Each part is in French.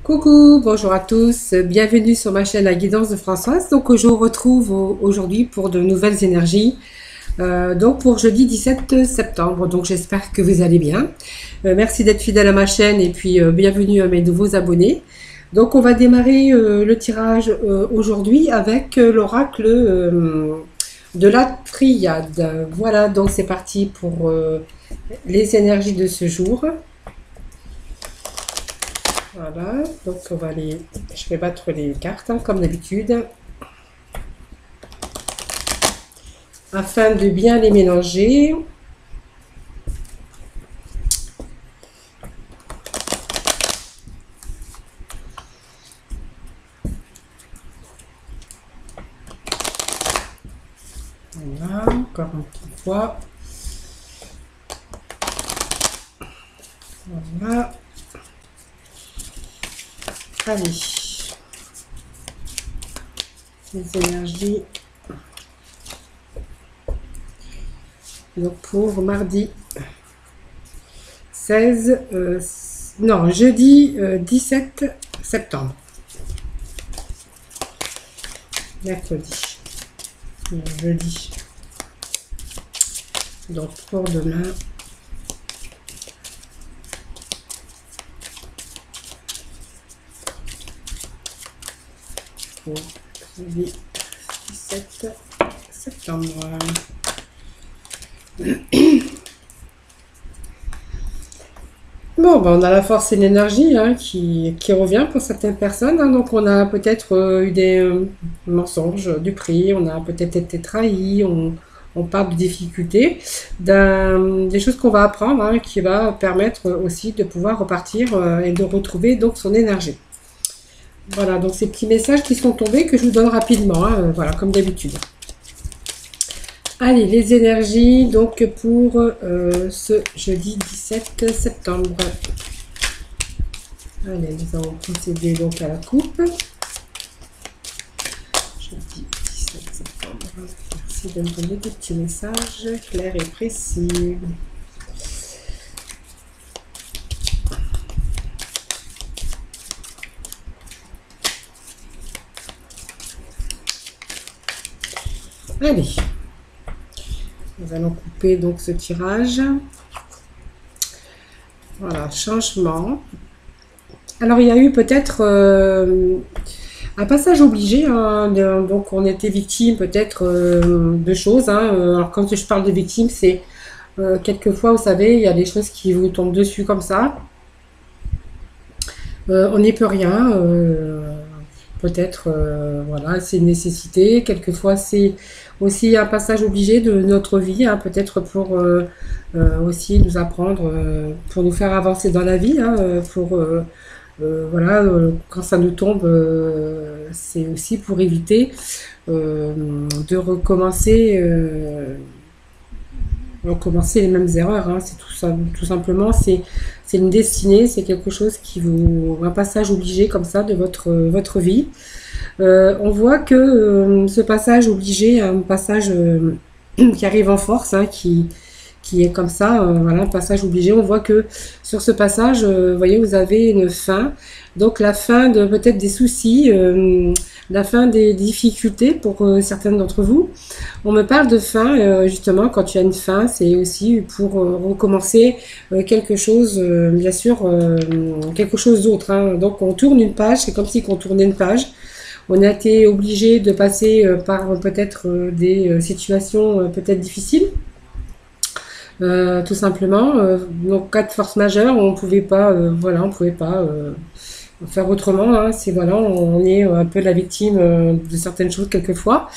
Coucou, bonjour à tous, bienvenue sur ma chaîne La Guidance de Françoise. Donc je vous retrouve aujourd'hui pour de nouvelles énergies, donc pour jeudi 17 septembre. Donc j'espère que vous allez bien. Merci d'être fidèle à ma chaîne et puis bienvenue à mes nouveaux abonnés. Donc on va démarrer le tirage aujourd'hui avec l'oracle de la triade. Voilà, donc c'est parti pour les énergies de ce jour. Voilà, donc on va je vais battre les cartes hein, comme d'habitude, afin de bien les mélanger. Voilà, encore une petite fois. Voilà. Allez, les énergies donc pour mardi 16, non, jeudi 17 septembre, mercredi, jeudi, donc pour demain. Jeudi 17 septembre. Bon, ben on a la force et l'énergie hein, qui revient pour certaines personnes. Hein. Donc on a peut-être eu des mensonges du prix, on a peut-être été trahi, on parle de difficultés, des choses qu'on va apprendre hein, qui va permettre aussi de pouvoir repartir et de retrouver donc son énergie. Voilà, donc ces petits messages qui sont tombés que je vous donne rapidement, hein, voilà, comme d'habitude. Allez, les énergies, donc pour ce jeudi 17 septembre. Allez, nous allons procéder donc à la coupe. Jeudi 17 septembre. Merci de me donner des petits messages clairs et précis. Allez, nous allons couper donc ce tirage. Voilà, changement. Alors il y a eu peut-être un passage obligé, hein, donc on était victime peut-être de choses. Hein, alors quand je parle de victime, c'est quelquefois, vous savez, il y a des choses qui vous tombent dessus comme ça. On n'y peut rien. Peut-être, voilà, c'est une nécessité. Quelquefois, c'est aussi un passage obligé de notre vie, hein, peut-être pour aussi nous apprendre, pour nous faire avancer dans la vie, hein, pour, voilà, quand ça nous tombe, c'est aussi pour éviter de recommencer les mêmes erreurs. Hein. C'est tout ça, tout simplement, c'est une destinée, c'est quelque chose qui vous, un passage obligé comme ça de votre vie. On voit que ce passage obligé, un passage qui arrive en force, hein, qui est comme ça, voilà, un passage obligé. On voit que sur ce passage, vous voyez, vous avez une fin, donc la fin de peut-être des soucis, la fin des difficultés pour certains d'entre vous. On me parle de fin, justement, quand tu as une fin, c'est aussi pour recommencer quelque chose, bien sûr, quelque chose d'autre. Hein. Donc on tourne une page, c'est comme si on tournait une page. On a été obligé de passer par peut-être des situations peut-être difficiles. Tout simplement, donc cas de force majeure, on pouvait pas, voilà, on pouvait pas faire autrement. Hein, c'est voilà, on est un peu la victime de certaines choses quelquefois.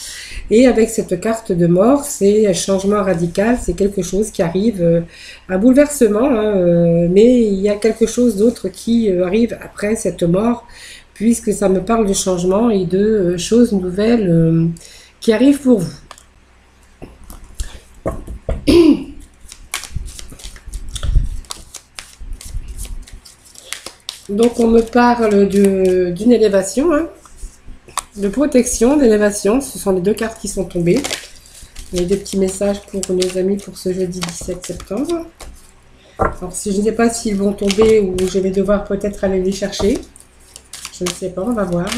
Et avec cette carte de mort, c'est un changement radical, c'est quelque chose qui arrive, un bouleversement, hein, mais il y a quelque chose d'autre qui arrive après cette mort, puisque ça me parle de changement et de choses nouvelles qui arrivent pour vous. Donc on me parle d'une élévation, hein, de protection, d'élévation. Ce sont les deux cartes qui sont tombées. Il y a des petits messages pour nos amis pour ce jeudi 17 septembre. Alors, je ne sais pas s'ils vont tomber ou je vais devoir peut-être aller les chercher. Je ne sais pas, on va voir.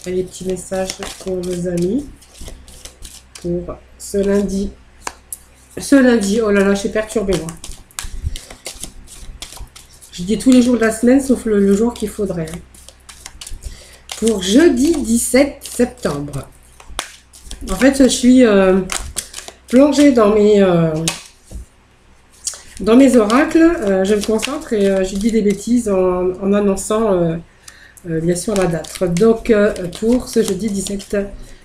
Les petits messages pour nos amis. Pour ce lundi. Ce lundi, oh là là, je suis perturbée, moi. Je dis tous les jours de la semaine, sauf le jour qu'il faudrait. Pour jeudi 17 septembre. En fait, je suis plongée dans mes oracles. Je me concentre et je dis des bêtises en annonçant bien sûr la date. Donc, pour ce jeudi 17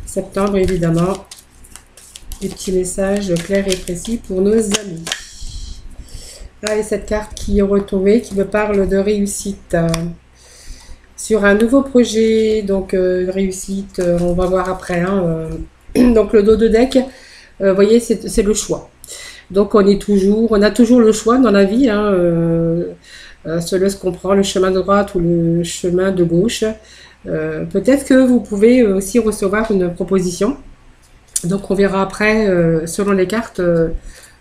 septembre, évidemment, des petits messages clairs et précis pour nos amis. Allez, cette carte qui est retombée, qui me parle de réussite sur un nouveau projet. Donc, réussite, on va voir après. Hein, donc, le dos de deck, vous voyez, c'est le choix. Donc, on a toujours le choix dans la vie. Hein, selon ce qu'on prend, le chemin de droite ou le chemin de gauche. Peut-être que vous pouvez aussi recevoir une proposition. Donc, on verra après, selon les cartes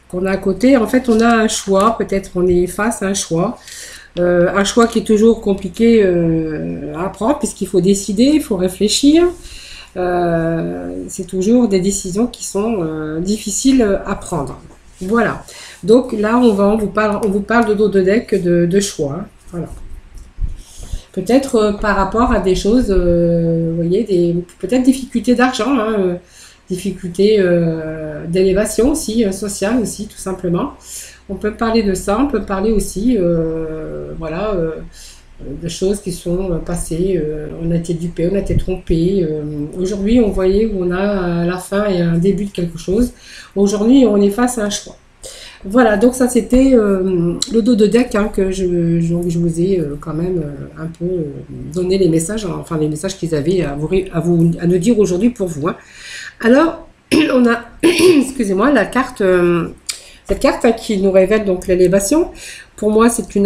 qu'on a à côté. En fait, on a un choix. Peut-être on est face à un choix. Un choix qui est toujours compliqué à prendre puisqu'il faut décider, il faut réfléchir. C'est toujours des décisions qui sont difficiles à prendre. Voilà. Donc là, on vous parle de dos de deck de choix. Hein. Voilà. Peut-être par rapport à des choses, vous voyez, peut-être difficultés d'argent, hein, difficultés d'élévation aussi, sociale aussi, tout simplement. On peut parler de ça, on peut parler aussi, voilà, de choses qui sont passées. On a été dupé, on a été trompé. Aujourd'hui, on voyait où on a la fin et un début de quelque chose. Aujourd'hui, on est face à un choix. Voilà, donc ça c'était le dos de deck hein, que je vous ai quand même un peu donné les messages, enfin les messages qu'ils avaient à nous dire aujourd'hui pour vous. Hein. Alors, on a, excusez-moi, la carte, cette carte hein, qui nous révèle donc l'élévation. Pour moi, c'est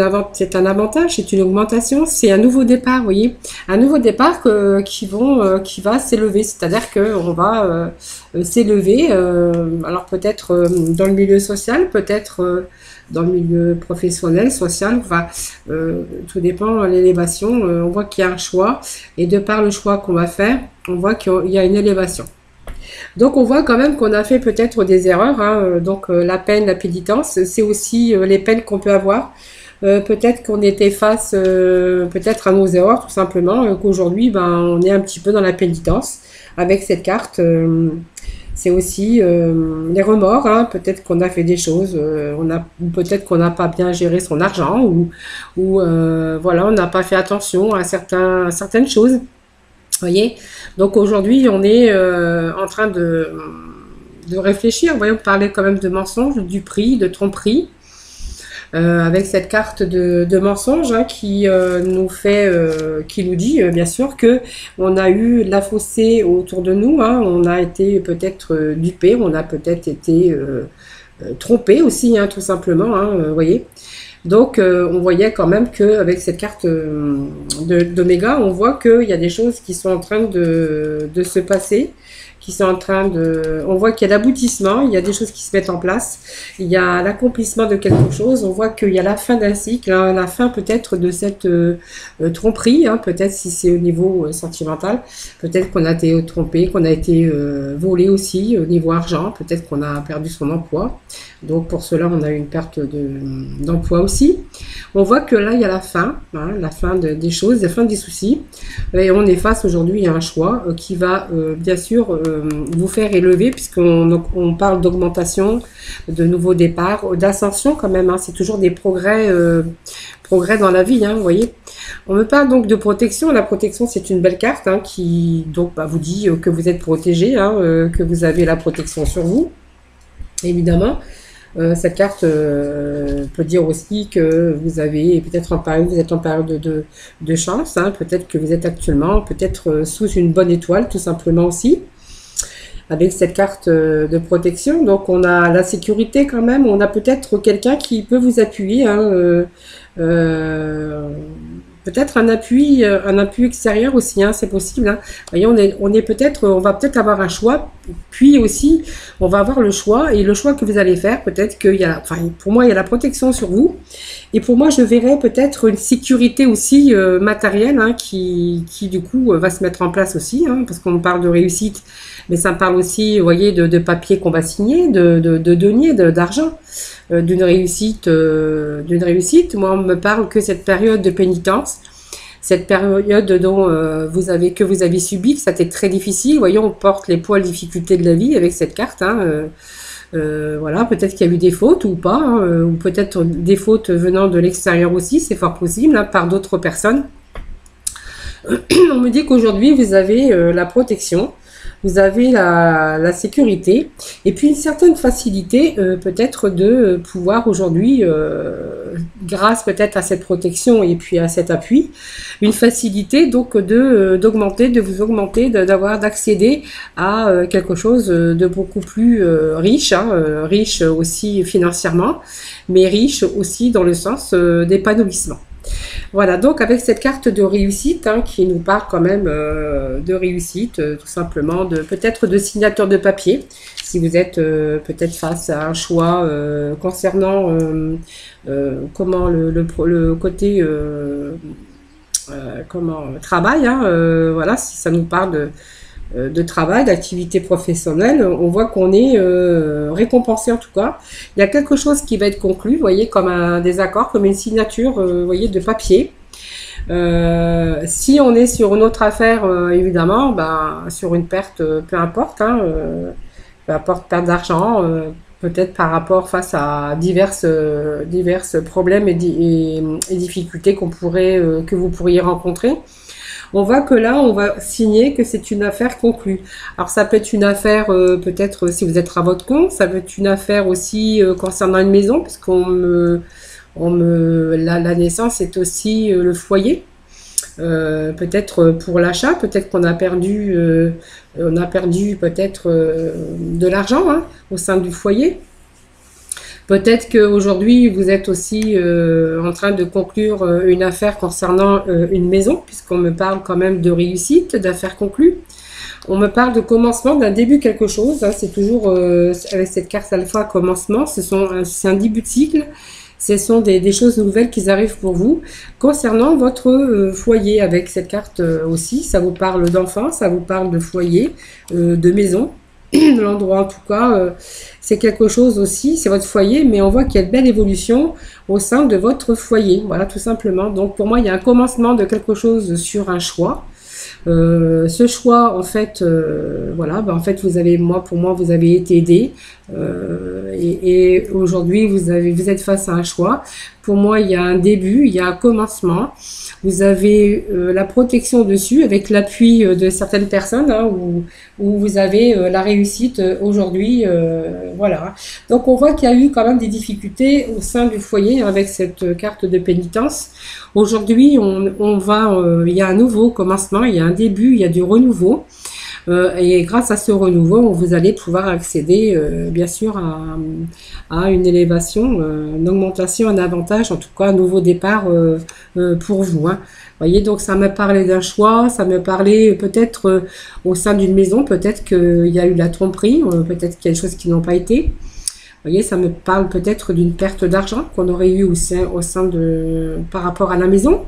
un avantage, c'est une augmentation, c'est un nouveau départ, vous voyez, un nouveau départ qui va s'élever, c'est-à-dire qu'on va s'élever, alors peut-être dans le milieu social, peut-être dans le milieu professionnel, social, enfin, tout dépend de l'élévation, on voit qu'il y a un choix, et de par le choix qu'on va faire, on voit qu'il y a une élévation. Donc on voit quand même qu'on a fait peut-être des erreurs, hein, donc la peine, la pénitence, c'est aussi les peines qu'on peut avoir. Peut-être qu'on était face peut-être à nos erreurs tout simplement, qu'aujourd'hui ben, on est un petit peu dans la pénitence avec cette carte. C'est aussi les remords, hein, peut-être qu'on a fait des choses, peut-être qu'on n'a pas bien géré son argent ou voilà, on n'a pas fait attention à certaines choses. Voyez, donc aujourd'hui on est en train de réfléchir. Vous voyez, on parlait quand même de mensonges, du prix, de tromperie, avec cette carte de mensonge hein, qui nous dit bien sûr que on a eu la faussée autour de nous. Hein, on a été peut-être dupé, on a peut-être été trompé aussi, hein, tout simplement. Hein, voyez. Donc, on voyait quand même qu'avec cette carte d'Oméga, on voit qu'il y a des choses qui sont en train de se passer, on voit qu'il y a l'aboutissement, il y a des choses qui se mettent en place, il y a l'accomplissement de quelque chose, on voit qu'il y a la fin d'un cycle, hein, la fin peut-être de cette tromperie, hein, peut-être si c'est au niveau sentimental, peut-être qu'on a été trompé, qu'on a été volé aussi au niveau argent, peut-être qu'on a perdu son emploi, donc pour cela on a eu une perte d'emploi aussi. On voit que là il y a la fin, hein, la fin des choses, la fin des soucis, et on est face aujourd'hui à un choix qui va bien sûr vous faire élever, puisqu'on parle d'augmentation, de nouveaux départs, d'ascension quand même, hein, c'est toujours des progrès dans la vie, hein, vous voyez. On me parle donc de protection. La protection, c'est une belle carte hein, qui donc vous dit que vous êtes protégé, hein, que vous avez la protection sur vous, évidemment. Cette carte peut dire aussi que vous avez peut-être vous êtes en période de chance, hein, peut-être que vous êtes actuellement peut-être sous une bonne étoile, tout simplement aussi. Avec cette carte de protection, donc on a la sécurité quand même, on a peut-être quelqu'un qui peut vous appuyer, hein, peut-être un appui extérieur aussi, hein, c'est possible. Hein. Voyez, on va peut-être avoir un choix Puis aussi, on va avoir le choix, et le choix que vous allez faire, peut-être qu'il y a, enfin, pour moi, il y a la protection sur vous, et pour moi, je verrais peut-être une sécurité aussi matérielle, hein, qui du coup va se mettre en place aussi, hein, parce qu'on parle de réussite, mais ça me parle aussi, vous voyez, de papier qu'on va signer, de deniers, d'argent, d'une réussite, d'une réussite. Moi, on me parle que cette période de pénitence, cette période dont que vous avez subi, que ça a été très difficile. Voyons, on porte les poids, les difficultés de la vie avec cette carte, hein, voilà, peut-être qu'il y a eu des fautes ou pas, hein, ou peut-être des fautes venant de l'extérieur aussi, c'est fort possible, hein, par d'autres personnes. On me dit qu'aujourd'hui, vous avez la protection, vous avez la sécurité, et puis une certaine facilité peut-être de pouvoir aujourd'hui, grâce peut-être à cette protection et puis à cet appui, une facilité donc d'augmenter, de vous augmenter, d'accéder à quelque chose de beaucoup plus riche, hein, riche aussi financièrement, mais riche aussi dans le sens d'épanouissement. Voilà, donc avec cette carte de réussite, hein, qui nous parle quand même de réussite, tout simplement, peut-être de signature de papier, si vous êtes peut-être face à un choix concernant comment le côté comment travail, hein, voilà, si ça nous parle de travail, d'activité professionnelle, on voit qu'on est récompensé en tout cas. Il y a quelque chose qui va être conclu, vous voyez, comme un désaccord, comme une signature, vous voyez, de papier. Si on est sur une autre affaire, évidemment, ben, sur une perte, peu importe, hein, peu importe, perte d'argent, peut-être par rapport face à diverses problèmes et difficultés que vous pourriez rencontrer. On voit que là, on va signer que c'est une affaire conclue. Alors, ça peut être une affaire, peut-être, si vous êtes à votre compte, ça peut être une affaire aussi concernant une maison, parce la naissance est aussi le foyer. Peut-être pour l'achat, peut-être qu'on a perdu, peut-être de l'argent, hein, au sein du foyer. Peut-être qu'aujourd'hui, vous êtes aussi en train de conclure une affaire concernant une maison, puisqu'on me parle quand même de réussite, d'affaires conclues. On me parle de commencement, d'un début quelque chose, hein, c'est toujours avec cette carte alpha commencement, c'est un début de cycle. Ce sont des choses nouvelles qui arrivent pour vous. Concernant votre foyer, avec cette carte aussi, ça vous parle d'enfant, ça vous parle de foyer, de maison, de l'endroit en tout cas. C'est quelque chose aussi, c'est votre foyer, mais on voit qu'il y a de belles évolutions au sein de votre foyer. Voilà, tout simplement. Donc pour moi, il y a un commencement de quelque chose sur un choix. Ce choix, en fait, voilà, ben, en fait, pour moi, vous avez été aidé, et aujourd'hui, vous êtes face à un choix. Pour moi, il y a un début, il y a un commencement. Vous avez la protection dessus avec l'appui de certaines personnes, hein, où vous avez la réussite aujourd'hui, voilà. Donc, on voit qu'il y a eu quand même des difficultés au sein du foyer avec cette carte de pénitence. Aujourd'hui, il y a un nouveau commencement, il y a un début, il y a du renouveau. Et grâce à ce renouveau, vous allez pouvoir accéder, bien sûr, à une élévation, une augmentation, un avantage, en tout cas un nouveau départ pour vous, hein. Vous voyez, donc ça me parlait d'un choix, ça me parlait peut-être au sein d'une maison, peut-être qu'il y a eu de la tromperie, peut-être qu'il y a des choses qui n'ont pas été. Vous voyez, ça me parle peut-être d'une perte d'argent qu'on aurait eu par rapport à la maison.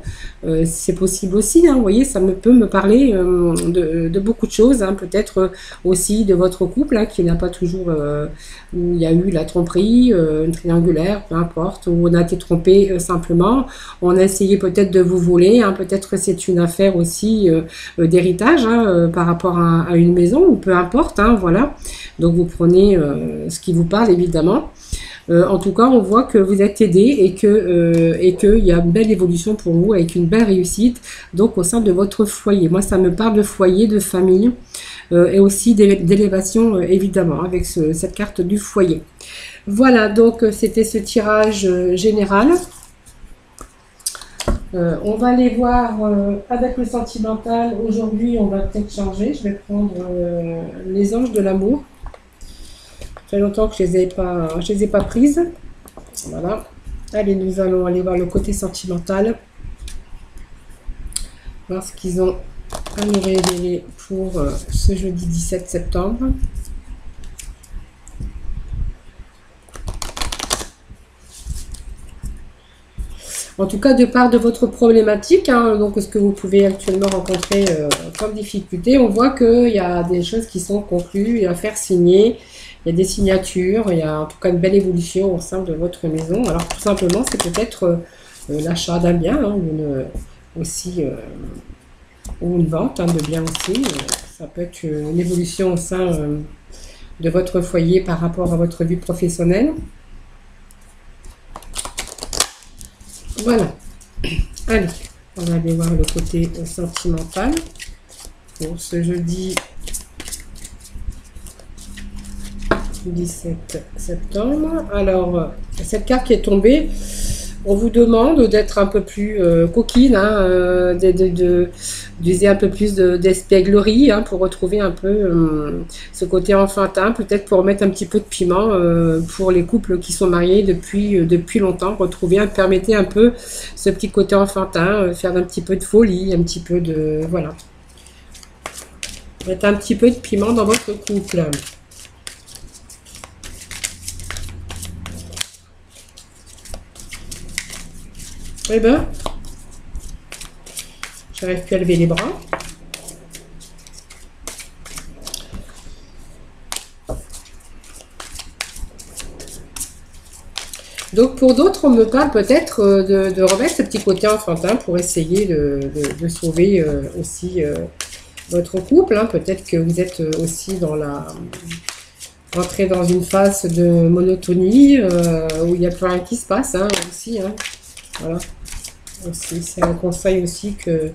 C'est possible aussi, hein, vous voyez, peut me parler de beaucoup de choses, hein, peut-être aussi de votre couple, hein, qui n'a pas toujours, où il y a eu la tromperie, une triangulaire, peu importe, où on a été trompé simplement, on a essayé peut-être de vous voler, hein, peut-être que c'est une affaire aussi d'héritage, hein, par rapport à une maison, ou peu importe, hein, voilà. Donc vous prenez ce qui vous parle, évidemment. En tout cas, on voit que vous êtes aidé et qu'il y a une belle évolution pour vous avec une belle réussite, donc au sein de votre foyer. Moi, ça me parle de foyer, de famille, et aussi d'élévation, évidemment, avec cette carte du foyer. Voilà, donc c'était ce tirage général. On va aller voir avec le sentimental. Aujourd'hui, on va peut-être changer. Je vais prendre les anges de l'amour. Ça fait longtemps que je les ai pas prises. Voilà. Allez, nous allons aller voir le côté sentimental. Voir ce qu'ils ont à nous révéler pour ce jeudi 17 septembre. En tout cas, de part de votre problématique, hein, donc ce que vous pouvez actuellement rencontrer comme difficulté, on voit qu'il y a des choses qui sont conclues, à faire signer, il y a des signatures, il y a en tout cas une belle évolution au sein de votre maison. Alors tout simplement, c'est peut-être l'achat d'un bien, hein, aussi, ou une vente hein, de bien aussi. Ça peut être une évolution au sein de votre foyer par rapport à votre vie professionnelle. Voilà. Allez, on va aller voir le côté sentimental pour ce jeudi 17 septembre. Alors, cette carte qui est tombée, on vous demande d'être un peu plus coquine, hein, d'user un peu plus d'espièglerie hein, pour retrouver un peu ce côté enfantin, peut-être pour mettre un petit peu de piment pour les couples qui sont mariés depuis longtemps, permettez un peu ce petit côté enfantin, faire un petit peu de folie, un petit peu de... voilà. Mettre un petit peu de piment dans votre couple. Eh ben, j'arrive plus à lever les bras. Donc pour d'autres, on me parle peut-être de remettre ce petit côté enfantin pour essayer de sauver aussi votre couple. Hein. Peut-être que vous êtes aussi rentré dans une phase de monotonie où il n'y a plus rien qui se passe hein, aussi. Hein. Voilà. C'est un conseil aussi que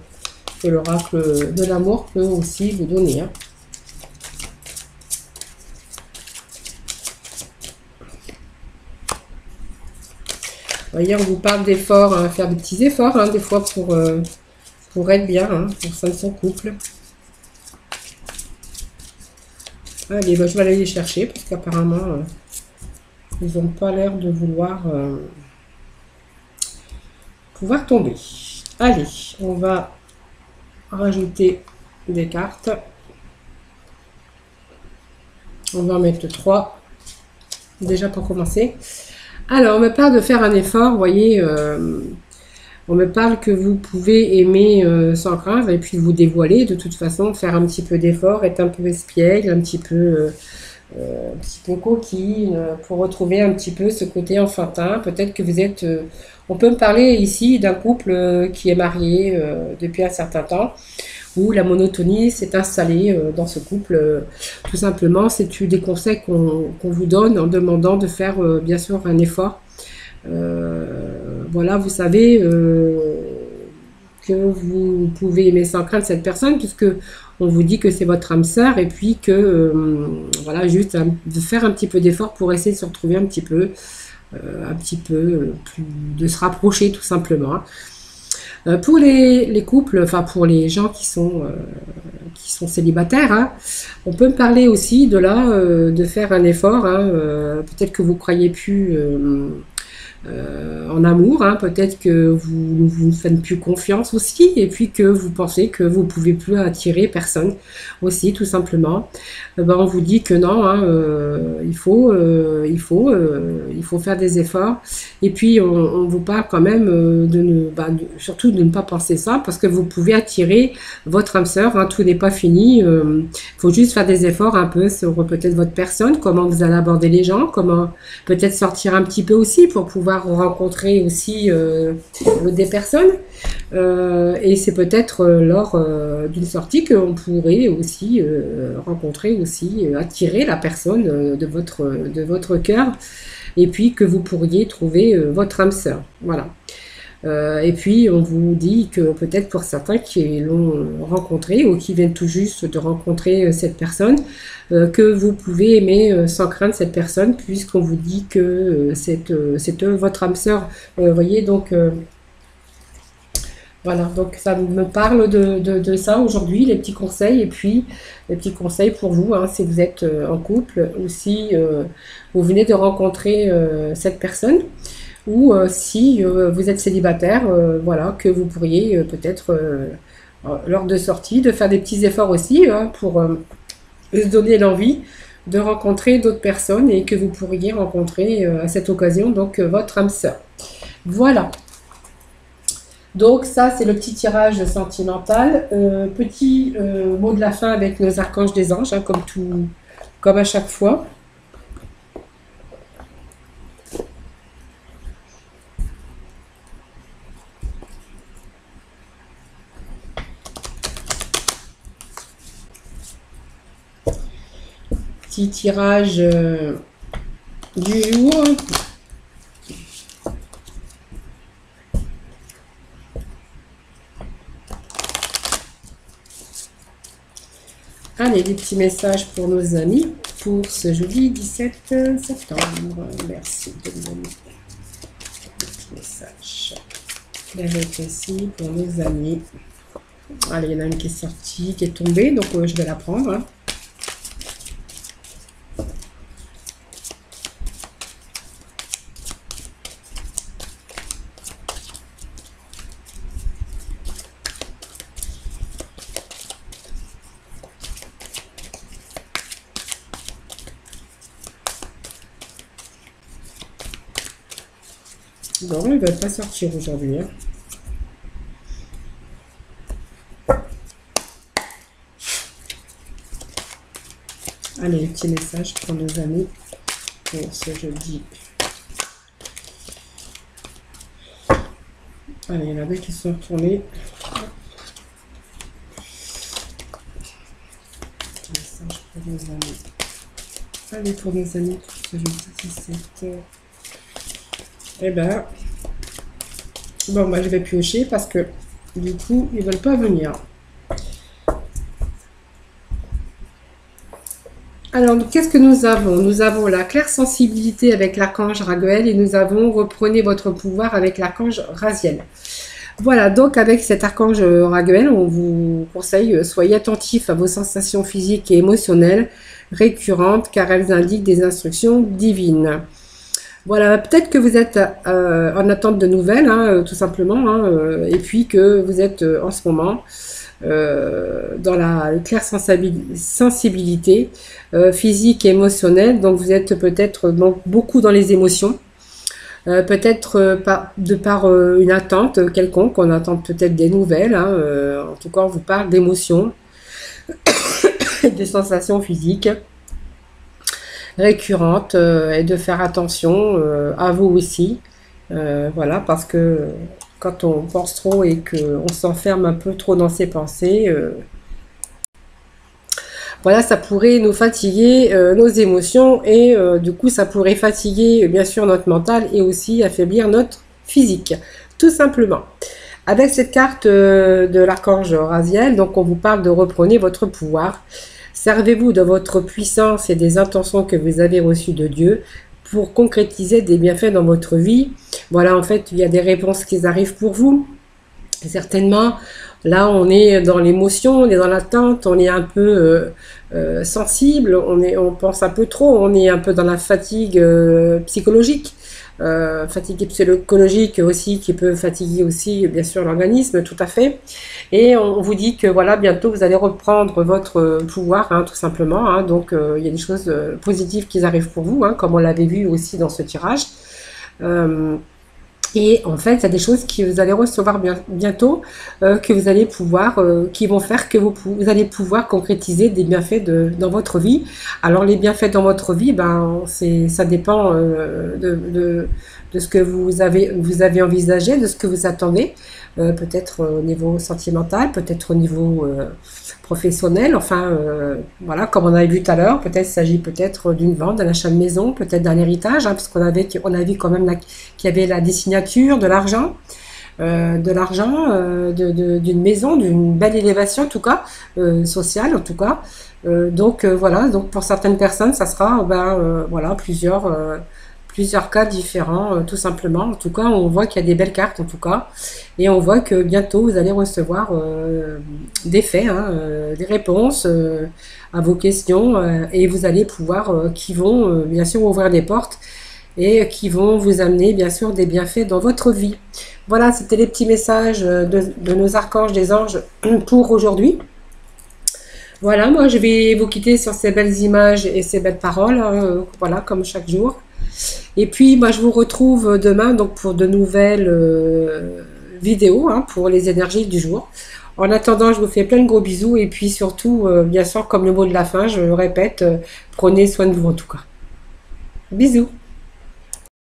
l'oracle de l'amour peut aussi vous donner. Hein. Vous voyez, on vous parle d'efforts, hein, faire des petits efforts, hein, des fois pour être bien, hein, pour sein de son couple. Allez, bah, je vais aller les chercher parce qu'apparemment, ils n'ont pas l'air de vouloir pouvoir tomber. Allez, on va rajouter des cartes. On va en mettre 3 déjà pour commencer. Alors, on me parle de faire un effort, vous voyez, on me parle que vous pouvez aimer sans craindre et puis vous dévoiler, de toute façon, faire un petit peu d'effort, être un peu espiègle, un petit peu coquine, pour retrouver un petit peu ce côté enfantin. Peut-être que vous êtes... on peut me parler ici d'un couple qui est marié depuis un certain temps, où la monotonie s'est installée dans ce couple. Tout simplement, c'est des conseils qu'on vous donne en demandant de faire bien sûr un effort. Voilà, vous savez que vous pouvez aimer sans crainte cette personne, puisque on vous dit que c'est votre âme sœur, et puis que voilà, juste de faire un petit peu d'effort pour essayer de se retrouver un petit peu plus, de se rapprocher tout simplement. Pour les couples, enfin pour les gens qui sont célibataires, hein, on peut me parler aussi de faire un effort. Hein, peut-être que vous croyez plus en amour, hein, peut-être que vous ne faites plus confiance aussi, et puis que vous pensez que vous ne pouvez plus attirer personne aussi, tout simplement. Ben, on vous dit que non, hein, il faut faire des efforts, et puis on vous parle quand même surtout de ne pas penser ça, parce que vous pouvez attirer votre âme sœur, hein, tout n'est pas fini, il faut juste faire des efforts un peu sur peut-être votre personne, comment vous allez aborder les gens, comment peut-être sortir un petit peu aussi pour pouvoir rencontrer aussi des personnes et c'est peut-être lors d'une sortie qu'on pourrait aussi rencontrer aussi, attirer la personne de votre cœur, et puis que vous pourriez trouver votre âme sœur. Voilà. Et puis on vous dit que peut-être pour certains qui l'ont rencontré ou qui viennent tout juste de rencontrer cette personne, que vous pouvez aimer sans crainte cette personne, puisqu'on vous dit que c'est votre âme sœur. Vous voyez, donc voilà, donc ça me parle de ça aujourd'hui, les petits conseils, et puis les petits conseils pour vous, hein, si vous êtes en couple ou si vous venez de rencontrer cette personne, ou si vous êtes célibataire, voilà, que vous pourriez peut-être lors de sortie de faire des petits efforts aussi, hein, pour se donner l'envie de rencontrer d'autres personnes, et que vous pourriez rencontrer à cette occasion donc votre âme sœur. Voilà. Donc ça, c'est le petit tirage sentimental. Petit mot de la fin avec nos archanges des anges, hein, comme à chaque fois. Petit tirage du jour. Allez, des petits messages pour nos amis pour ce jeudi 17 septembre. Merci de nous donner des petits messages. Clair et précis pour nos amis. Allez, il y en a une qui est sortie, qui est tombée, donc je vais la prendre. Hein. Non, il ne va pas sortir aujourd'hui. Hein. Allez, petit message pour nos amis pour ce jeudi. Allez, il y en a deux qui sont retournés. Petit message pour nos amis. Allez, pour nos amis pour ce jeudi 17. Eh ben, bon, moi je vais piocher parce que du coup, ils veulent pas venir. Alors, qu'est-ce que nous avons? Nous avons la claire sensibilité avec l'archange Raguel et nous avons reprenez votre pouvoir avec l'archange Raziel. Voilà, donc avec cet archange Raguel, on vous conseille, soyez attentifs à vos sensations physiques et émotionnelles récurrentes car elles indiquent des instructions divines. Voilà, peut-être que vous êtes en attente de nouvelles, hein, tout simplement, hein, et puis que vous êtes en ce moment dans la claire sensibilité physique et émotionnelle, donc vous êtes peut-être beaucoup dans les émotions, peut-être de par une attente quelconque, on attend peut-être des nouvelles, hein, en tout cas on vous parle d'émotions, des sensations physiques récurrentes et de faire attention à vous aussi, voilà, parce que quand on pense trop et qu'on s'enferme un peu trop dans ses pensées, voilà, ça pourrait nous fatiguer nos émotions et du coup ça pourrait fatiguer bien sûr notre mental et aussi affaiblir notre physique, tout simplement. Avec cette carte de l'archange Raziel, donc on vous parle de reprenez votre pouvoir. Servez-vous de votre puissance et des intentions que vous avez reçues de Dieu pour concrétiser des bienfaits dans votre vie. Voilà, en fait, il y a des réponses qui arrivent pour vous. Certainement, là, on est dans l'émotion, on est dans l'attente, on est un peu sensible, on pense un peu trop, on est un peu dans la fatigue psychologique. Fatigue psychologique aussi qui peut fatiguer aussi bien sûr l'organisme, tout à fait, et on vous dit que voilà, bientôt vous allez reprendre votre pouvoir, hein, tout simplement, hein, donc il y a des choses positives qui arrivent pour vous, hein, comme on l'avait vu aussi dans ce tirage, et en fait, il y a des choses que vous allez recevoir bientôt, que vous allez pouvoir, qui vont faire que vous allez pouvoir concrétiser des bienfaits dans votre vie. Alors les bienfaits dans votre vie, ben ça dépend de ce que vous avez envisagé, de ce que vous attendez, peut-être au niveau sentimental, peut-être au niveau professionnel, enfin voilà, comme on avait vu tout à l'heure, peut-être il s'agit peut-être d'une vente, d'un achat de maison, peut-être d'un héritage, hein, parce qu'on a vu quand même qu'il y avait la signature de l'argent, d'une maison, d'une belle élévation en tout cas, sociale en tout cas. Donc voilà, donc pour certaines personnes, ça sera voilà, plusieurs cas différents, tout simplement. En tout cas, on voit qu'il y a des belles cartes, en tout cas. Et on voit que bientôt, vous allez recevoir des faits, hein, des réponses à vos questions. Et vous allez pouvoir, qui vont, bien sûr, ouvrir des portes et qui vont vous amener, bien sûr, des bienfaits dans votre vie. Voilà, c'était les petits messages de nos archanges, des anges, pour aujourd'hui. Voilà, moi, je vais vous quitter sur ces belles images et ces belles paroles, hein, voilà, comme chaque jour. Et puis, moi, je vous retrouve demain donc pour de nouvelles vidéo hein, pour les énergies du jour. En attendant, je vous fais plein de gros bisous et puis surtout, bien sûr, comme le mot de la fin, je le répète, prenez soin de vous en tout cas. Bisous.